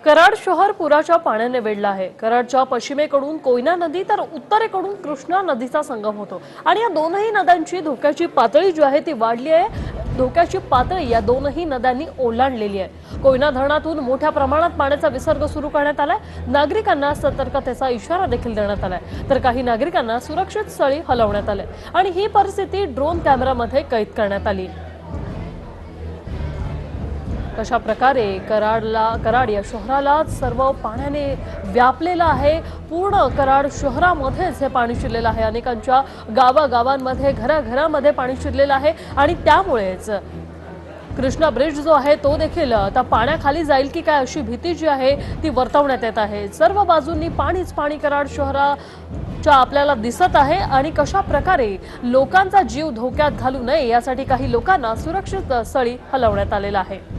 कराड शहर पुराच्या पाण्याने वेढलं आहे। कराडच्या पश्चिमेकडून कोयना नदी तर उत्तरेकडून कृष्णा नदीचा संगम होतो आणि या दोनही नद्यांची धोक्याची पातळी जी आहे ती वाढली आहे। धोक्याची पातळी या दोनही नद्यांनी ओलांडलेली आहे। कोयना धरणातून मोठ्या प्रमाणात पाण्याचा विसर्ग सुरू करण्यात आलाय। नागरिकांना सतर्कतेचा इशारा देखील देण्यात आलाय, तर काही नागरिकांना सुरक्षित स्थळी हलवण्यात आले आणि ही परिस्थिती ड्रोन कॅमेरामध्ये कैद करण्यात आली। अशा प्रकारे कराड या शहराला सर्व पाण्याने व्यापलेलं आहे। पूर्ण कराड शहरामध्येच हे पाणी शिरलेलं आहे। अनेकांच्या गावागावांमध्ये घराघरामध्ये पाणी शिरलेलं आहे आणि त्यामुळेच कृष्णा ब्रिज जो आहे तो देखील आता पाण्याखाली जाईल की काय अशी भीती जी आहे ती वर्तवण्यात येत आहे। सर्व बाजूंनी पाणीच पाणी कराड शहराच्या आपल्याला दिसत आहे आणि कशा प्रकारे लोकांचा जीव धोक्यात घालू नये यासाठी काही लोकांना सुरक्षित स्थळी हलवण्यात आलेलं आहे।